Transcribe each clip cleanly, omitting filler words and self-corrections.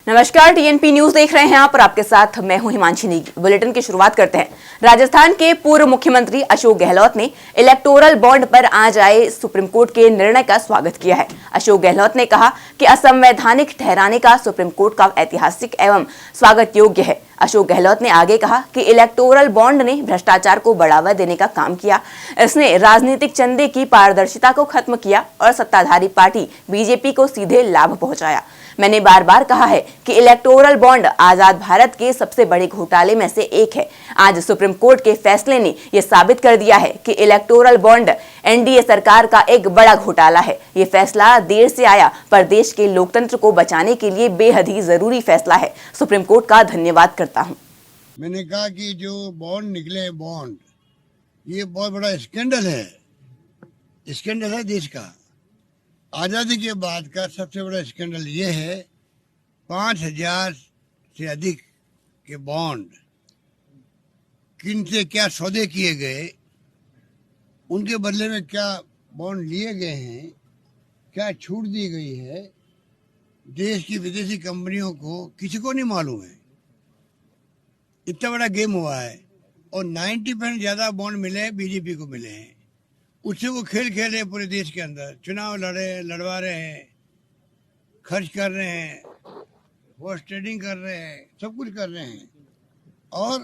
नमस्कार, TNP news देख रहे हैं आप और आपके साथ मैं हूं हिमांशी नेगी। बुलेटिन की शुरुआत करते हैं। राजस्थान के पूर्व मुख्यमंत्री अशोक गहलोत ने इलेक्टोरल बॉन्ड पर आज आए सुप्रीम कोर्ट के निर्णय का स्वागत किया है। अशोक गहलोत ने कहा कि असंवैधानिक ठहराने का सुप्रीम कोर्ट का ऐतिहासिक एवं स्वागत योग्य है। अशोक गहलोत ने आगे कहा कि इलेक्टोरल बॉन्ड ने भ्रष्टाचार को बढ़ावा देने का काम किया। इसने राजनीतिक चंदे की पारदर्शिता को खत्म किया और सत्ताधारी पार्टी बीजेपी को सीधे लाभ पहुंचाया। मैंने बार बार कहा है कि इलेक्टोरल बॉन्ड आजाद भारत के सबसे बड़े घोटाले में से एक है। आज सुप्रीम कोर्ट के फैसले ने यह साबित कर दिया है कि इलेक्टोरल बॉन्ड एनडीए सरकार का एक बड़ा घोटाला है। ये फैसला देर से आया पर देश के लोकतंत्र को बचाने के लिए बेहद ही जरूरी फैसला है। सुप्रीम कोर्ट का धन्यवाद करता हूँ। मैंने कहा कि जो बॉन्ड निकले बॉन्ड, ये बहुत बड़ा स्कैंडल है देश का। आज़ादी के बाद का सबसे बड़ा स्कैंडल ये है 5000 से अधिक के बॉन्ड किन से क्या सौदे किए गए, उनके बदले में क्या बॉन्ड लिए गए हैं, क्या छूट दी गई है, देश की विदेशी कंपनियों को किसी को नहीं मालूम है। इतना बड़ा गेम हुआ है और 90% ज़्यादा बॉन्ड मिले बीजेपी को मिले हैं। उससे वो खेल खेल रहे हैं पूरे देश के अंदर, चुनाव लड़वा रहे हैं, खर्च कर रहे हैं, हॉर्स ट्रेडिंग कर रहे हैं, सब कुछ कर रहे हैं और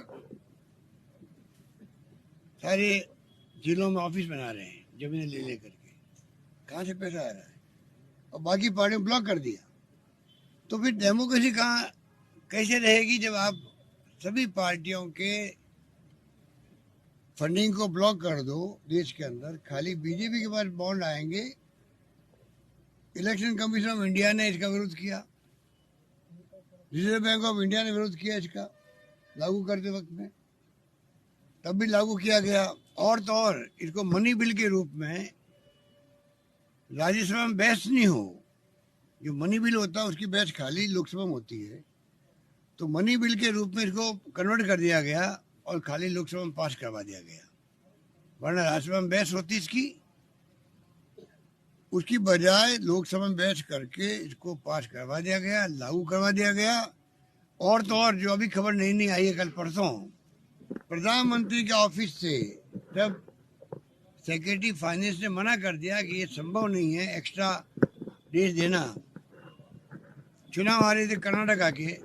सारे जिलों में ऑफिस बना रहे हैं जमीनें ले करके। कहाँ से पैसा आ रहा है और बाकी पार्टियों ब्लॉक कर दिया। तो फिर डेमोक्रेसी कहाँ कैसे रहेगी जब आप सभी पार्टियों के फंडिंग को ब्लॉक कर दो देश के अंदर। खाली बीजेपी के पास बॉन्ड आएंगे। इलेक्शन कमीशन ऑफ इंडिया ने इसका विरोध किया, रिजर्व बैंक ऑफ इंडिया ने विरोध किया इसका लागू करते वक्त में, तब भी लागू किया गया। और तो और इसको मनी बिल के रूप में राज्यसभा में बहस नहीं हो। जो मनी बिल होता है उसकी बहस खाली लोकसभा में होती है, तो मनी बिल के रूप में इसको कन्वर्ट कर दिया गया और खाली लोकसभा में पास करवा दिया गया। वरना राज्यसभा में बहस होती इसकी, उसकी बजाय लोकसभा में बहस करके इसको पास करवा दिया गया, लागू करवा दिया गया। और तो और जो अभी खबर नहीं आई है, कल परसों प्रधानमंत्री के ऑफिस से जब सेक्रेटरी फाइनेंस ने मना कर दिया कि ये संभव नहीं है एक्स्ट्रा डेज देना। चुनाव आ रहे थे कर्नाटका के,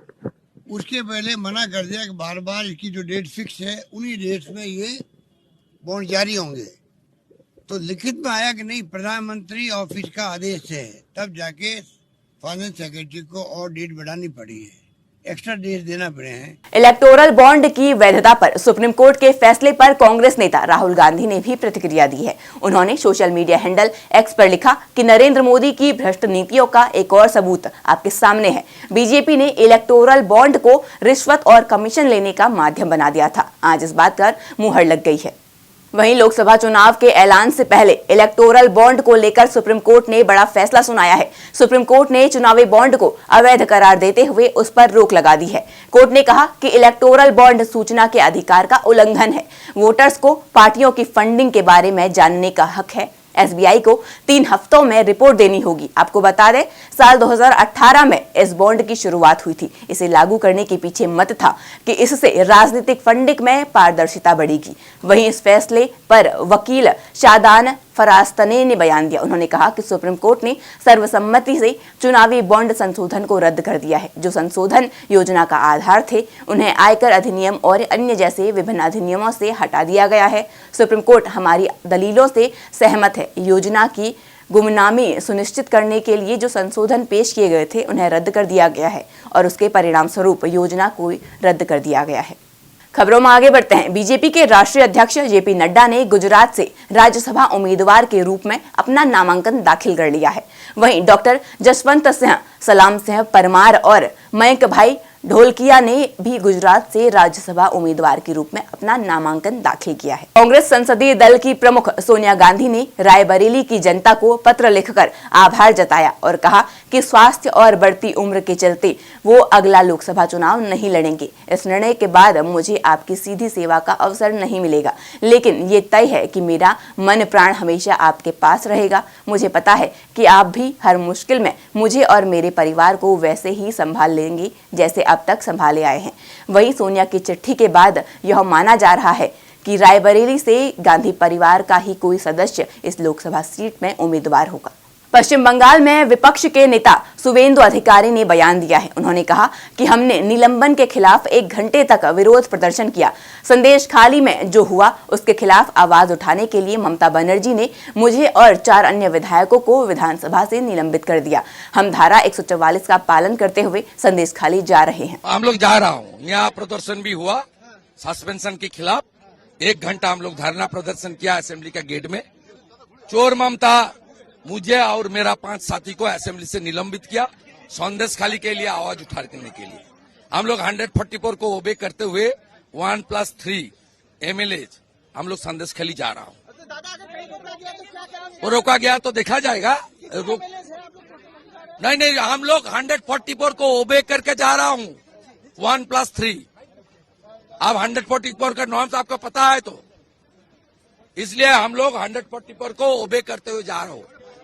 उसके पहले मना कर दिया कि बार बार इसकी जो डेट फिक्स है उन्हीं डेट्स में ये बॉन्ड जारी होंगे। तो लिखित में आया कि नहीं, प्रधानमंत्री ऑफिस का आदेश है, तब जाके फाइनेंस सेक्रेटरी को और डेट बढ़ानी पड़ी है, एक्स्ट्रा डेट देना पड़े हैं। इलेक्टोरल बॉन्ड की वैधता पर सुप्रीम कोर्ट के फैसले पर कांग्रेस नेता राहुल गांधी ने भी प्रतिक्रिया दी है। उन्होंने सोशल मीडिया हैंडल एक्स पर लिखा कि नरेंद्र मोदी की भ्रष्ट नीतियों का एक और सबूत आपके सामने है। बीजेपी ने इलेक्टोरल बॉन्ड को रिश्वत और कमीशन लेने का माध्यम बना दिया था। आज इस बात पर मुहर लग गई है। वहीं लोकसभा चुनाव के ऐलान से पहले इलेक्टोरल बॉन्ड को लेकर सुप्रीम कोर्ट ने बड़ा फैसला सुनाया है। सुप्रीम कोर्ट ने चुनावी बॉन्ड को अवैध करार देते हुए उस पर रोक लगा दी है। कोर्ट ने कहा कि इलेक्टोरल बॉन्ड सूचना के अधिकार का उल्लंघन है। वोटर्स को पार्टियों की फंडिंग के बारे में जानने का हक है। एसबीआई को 3 हफ्तों में रिपोर्ट देनी होगी। आपको बता दें, साल 2018 में इस बॉन्ड की शुरुआत हुई थी। इसे लागू करने के पीछे मत था कि इससे राजनीतिक फंडिंग में पारदर्शिता बढ़ेगी। वहीं इस फैसले पर वकील शादान फरास्तने ने बयान दिया। उन्होंने कहा कि सुप्रीम कोर्ट ने सर्वसम्मति से चुनावी बॉन्ड संशोधन को रद्द कर दिया है। जो संशोधन योजना का आधार थे, उन्हें आयकर अधिनियम और अन्य जैसे विभिन्न अधिनियमों से हटा दिया गया है। सुप्रीम कोर्ट हमारी दलीलों से सहमत है। योजना की गुमनामी सुनिश्चित करने के लिए जो संशोधन पेश किए गए थे, उन्हें रद्द कर दिया गया है और उसके परिणाम स्वरूप योजना को रद्द कर दिया गया है। खबरों में आगे बढ़ते हैं। बीजेपी के राष्ट्रीय अध्यक्ष जेपी नड्डा ने गुजरात से राज्यसभा उम्मीदवार के रूप में अपना नामांकन दाखिल कर लिया है। वहीं डॉक्टर जसवंत सिंह, सलाम सिंह परमार और मयंक भाई ढोलकिया ने भी गुजरात से राज्यसभा उम्मीदवार के रूप में अपना नामांकन दाखिल किया है। कांग्रेस संसदीय दल की प्रमुख सोनिया गांधी ने रायबरेली की जनता को पत्र लिखकर आभार जताया और कहा कि स्वास्थ्य और बढ़ती उम्र के चलते वो अगला लोकसभा चुनाव नहीं लड़ेंगे। इस निर्णय के बाद मुझे आपकी सीधी सेवा का अवसर नहीं मिलेगा, लेकिन ये तय है कि मेरा मन प्राण हमेशा आपके पास रहेगा। मुझे पता है कि आप भी हर मुश्किल में मुझे और मेरे परिवार को वैसे ही संभाल लेंगे जैसे अब तक संभाले आए हैं। वहीं सोनिया की चिट्ठी के बाद यह माना जा रहा है कि रायबरेली से गांधी परिवार का ही कोई सदस्य इस लोकसभा सीट में उम्मीदवार होगा। पश्चिम बंगाल में विपक्ष के नेता शुवेंदु अधिकारी ने बयान दिया है। उन्होंने कहा कि हमने निलंबन के खिलाफ 1 घंटे तक विरोध प्रदर्शन किया। संदेश खाली में जो हुआ उसके खिलाफ आवाज उठाने के लिए ममता बनर्जी ने मुझे और 4 अन्य विधायकों को विधानसभा से निलंबित कर दिया। हम धारा 144 का पालन करते हुए संदेश खाली जा रहे हैं। हम लोग जा रहा हूँ, यहाँ प्रदर्शन भी हुआ सस्पेंशन के खिलाफ। 1 घंटा हम लोग धरना प्रदर्शन किया असेंबली का गेट में। चोर ममता मुझे और मेरा 5 साथी को असेंबली से निलंबित किया, संदेश खाली के लिए आवाज उठाने के लिए। हम लोग 144 को ओबे करते हुए 1+3 MLA हम लोग संदेश खाली जा रहा हूँ। वो रोका गया तो देखा जाएगा। नहीं, हम लोग 144 को ओबे करके जा रहा हूँ 1+3। अब 144 का नॉर्म्स आपको पता है, तो इसलिए हम लोग 144 को ओबे करते हुए जा रहे हो।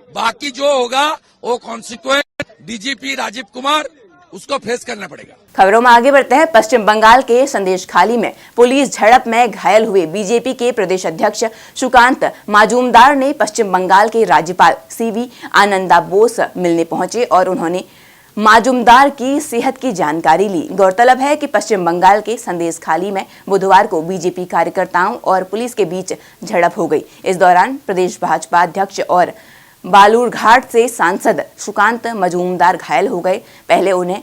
बाकी जो होगा वो कॉन्सिक्वेंस डीजीपी राजीव कुमार उसको फेस करना पड़ेगा। खबरों में आगे बढ़ते हैं। पश्चिम बंगाल के संदेश खाली में पुलिस झड़प में घायल हुए बीजेपी के प्रदेश अध्यक्ष सुकांत माजुमदार ने पश्चिम बंगाल के राज्यपाल सीवी आनंदा बोस मिलने पहुंचे और उन्होंने माजुमदार की सेहत की जानकारी ली। गौरतलब है कि पश्चिम बंगाल के संदेश खाली में बुधवार को बीजेपी कार्यकर्ताओं और पुलिस के बीच झड़प हो गई। इस दौरान प्रदेश भाजपा अध्यक्ष और बालूरघाट से सांसद सुकांत मजूमदार घायल हो गए। पहले उन्हें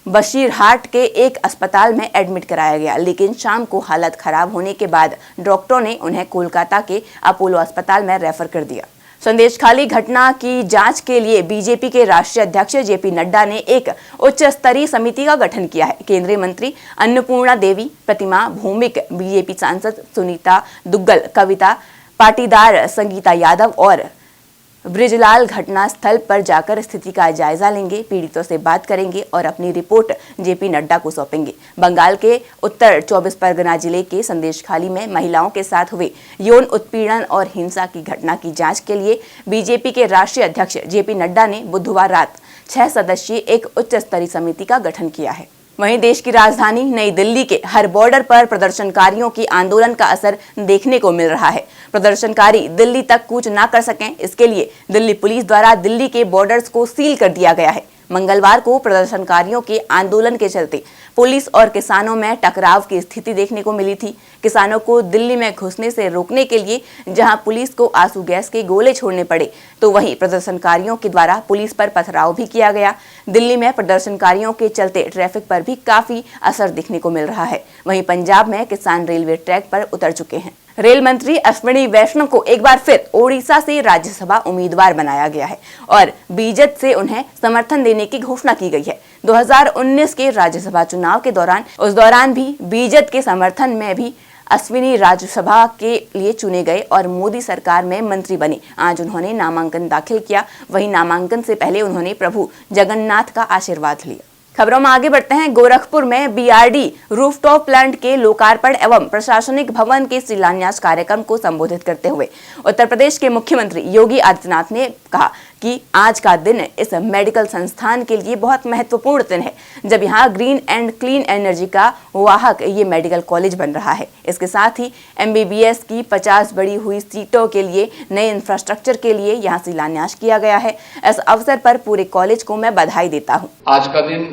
बशीरहाट के एक अस्पताल में एडमिट कराया गया, लेकिन शाम को हालत खराब होने के बाद डॉक्टरों ने उन्हें कोलकाता के अपोलो अस्पताल में रेफर कर दिया। संदेश खाली घटना की जांच के लिए बीजेपी के राष्ट्रीय अध्यक्ष जेपी नड्डा ने एक उच्च स्तरीय समिति का गठन किया है। केंद्रीय मंत्री अन्नपूर्णा देवी, प्रतिमा भौमिक, बीजेपी सांसद सुनीता दुग्गल, कविता पाटीदार, संगीता यादव और ब्रिजलाल घटना स्थल पर जाकर स्थिति का जायजा लेंगे, पीड़ितों से बात करेंगे और अपनी रिपोर्ट जेपी नड्डा को सौंपेंगे। बंगाल के उत्तर 24 परगना जिले के संदेश खाली में महिलाओं के साथ हुए यौन उत्पीड़न और हिंसा की घटना की जांच के लिए बीजेपी के राष्ट्रीय अध्यक्ष जेपी नड्डा ने बुधवार रात 6 सदस्यीय एक उच्च स्तरीय समिति का गठन किया है। वहीं देश की राजधानी नई दिल्ली के हर बॉर्डर पर प्रदर्शनकारियों की आंदोलन का असर देखने को मिल रहा है। प्रदर्शनकारी दिल्ली तक कूच ना कर सकें, इसके लिए दिल्ली पुलिस द्वारा दिल्ली के बॉर्डर्स को सील कर दिया गया है। मंगलवार को प्रदर्शनकारियों के आंदोलन के चलते पुलिस और किसानों में टकराव की स्थिति देखने को मिली थी। किसानों को दिल्ली में घुसने से रोकने के लिए जहां पुलिस को आंसू गैस के गोले छोड़ने पड़े, तो वहीं प्रदर्शनकारियों के द्वारा पुलिस पर पथराव भी किया गया। दिल्ली में प्रदर्शनकारियों के चलते ट्रैफिक पर भी काफी असर देखने को मिल रहा है। वहीं पंजाब में किसान रेलवे ट्रैक पर उतर चुके हैं। रेल मंत्री अश्विनी वैष्णव को एक बार फिर ओडिशा से राज्यसभा उम्मीदवार बनाया गया है और बीजेपी से उन्हें समर्थन देने की घोषणा की गई है। 2019 के राज्यसभा चुनाव के दौरान भी बीजेपी के समर्थन में भी अश्विनी राज्यसभा के लिए चुने गए और मोदी सरकार में मंत्री बने। आज उन्होंने नामांकन दाखिल किया। वहीं नामांकन से पहले उन्होंने प्रभु जगन्नाथ का आशीर्वाद लिया। खबरों में आगे बढ़ते हैं। गोरखपुर में बीआरडी रूफटॉप प्लांट के लोकार्पण एवं प्रशासनिक भवन के शिलान्यास कार्यक्रम को संबोधित करते हुए उत्तर प्रदेश के मुख्यमंत्री योगी आदित्यनाथ ने कहा कि आज का दिन इस मेडिकल संस्थान के लिए बहुत महत्वपूर्ण दिन है, जब यहाँ ग्रीन एंड क्लीन एनर्जी का वाहक ये मेडिकल कॉलेज बन रहा है। इसके साथ ही MBBS की 50 बढ़ी हुई सीटों के लिए नए इंफ्रास्ट्रक्चर के लिए यहाँ शिलान्यास किया गया है। इस अवसर पर पूरे कॉलेज को मैं बधाई देता हूँ। आज का दिन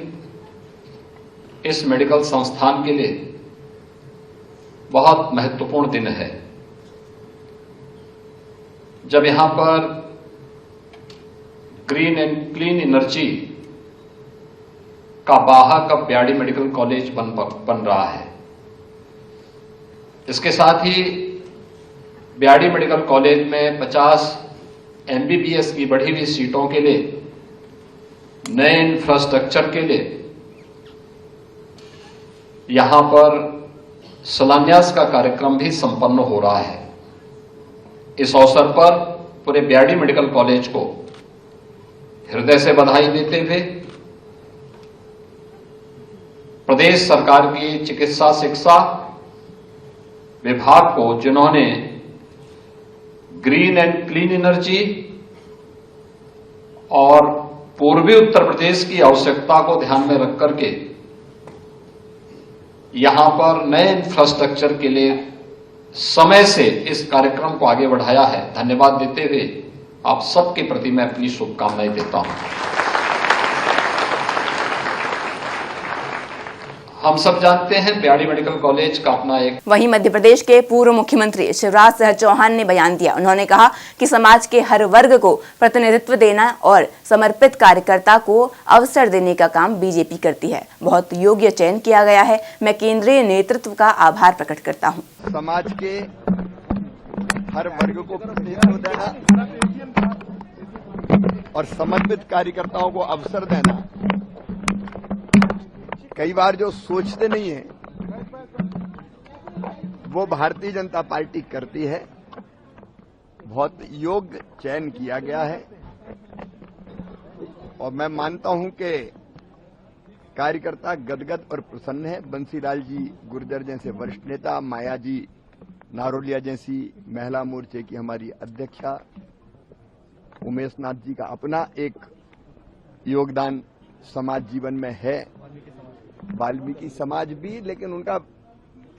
इस मेडिकल संस्थान के लिए बहुत महत्वपूर्ण दिन है, जब यहां पर ग्रीन एंड क्लीन एनर्जी का वाहक अब बीआरडी मेडिकल कॉलेज बन रहा है। इसके साथ ही बीआरडी मेडिकल कॉलेज में 50 MBBS की बढ़ी हुई सीटों के लिए नए इंफ्रास्ट्रक्चर के लिए यहां पर शिलान्यास का कार्यक्रम भी संपन्न हो रहा है। इस अवसर पर पूरे बीआरडी मेडिकल कॉलेज को हृदय से बधाई देते हुए प्रदेश सरकार की चिकित्सा शिक्षा विभाग को, जिन्होंने ग्रीन एंड क्लीन एनर्जी और पूर्वी उत्तर प्रदेश की आवश्यकता को ध्यान में रख करके यहां पर नए इंफ्रास्ट्रक्चर के लिए समय से इस कार्यक्रम को आगे बढ़ाया है, धन्यवाद देते हुए आप सबके प्रति मैं अपनी शुभकामनाएं देता हूं। हम सब जानते हैं ब्याड़ी मेडिकल कॉलेज का अपना एक। वहीं मध्य प्रदेश के पूर्व मुख्यमंत्री शिवराज सिंह चौहान ने बयान दिया। उन्होंने कहा कि समाज के हर वर्ग को प्रतिनिधित्व देना और समर्पित कार्यकर्ता को अवसर देने का काम बीजेपी करती है। बहुत योग्य चयन किया गया है। मैं केंद्रीय नेतृत्व का आभार प्रकट करता हूँ। समाज के हर वर्ग को प्रतिनिधित्व देना और समर्पित कार्यकर्ताओं को अवसर देना, कई बार जो सोचते नहीं है वो भारतीय जनता पार्टी करती है। बहुत योग्य चयन किया गया है और मैं मानता हूं कि कार्यकर्ता गदगद और प्रसन्न है। बंसीलाल जी गुर्जर जैसे वरिष्ठ नेता, माया जी नारोलिया जैसी महिला मोर्चे की हमारी अध्यक्षा, उमेश नाथ जी का अपना एक योगदान समाज जीवन में है। वाल्मीकि समाज भी, लेकिन उनका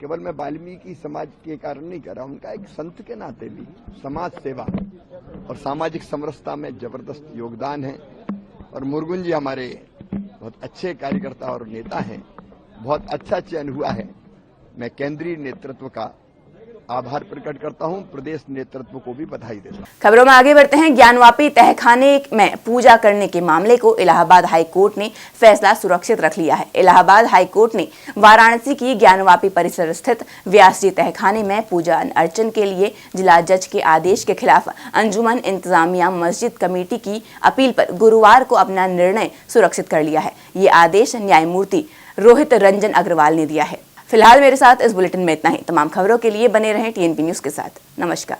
केवल मैं वाल्मीकि समाज के कारण नहीं कर रहा, उनका एक संत के नाते भी समाज सेवा और सामाजिक समरसता में जबरदस्त योगदान है। और मुर्गुन जी हमारे बहुत अच्छे कार्यकर्ता और नेता हैं। बहुत अच्छा चयन हुआ है। मैं केंद्रीय नेतृत्व का आभार प्रकट करता हूं, प्रदेश नेतृत्व को भी बधाई देता हूं। खबरों में आगे बढ़ते हैं। ज्ञानवापी तहखाने में पूजा करने के मामले को इलाहाबाद हाई कोर्ट ने फैसला सुरक्षित रख लिया है। इलाहाबाद हाई कोर्ट ने वाराणसी की ज्ञानवापी परिसर स्थित व्यास जी तहखाने में पूजा अर्चन के लिए जिला जज के आदेश के खिलाफ अंजुमन इंतजामिया मस्जिद कमेटी की अपील पर गुरुवार को अपना निर्णय सुरक्षित कर लिया है। ये आदेश न्यायमूर्ति रोहित रंजन अग्रवाल ने दिया है। फिलहाल मेरे साथ इस बुलेटिन में इतना ही। तमाम खबरों के लिए बने रहें टीएनपी न्यूज के साथ। नमस्कार।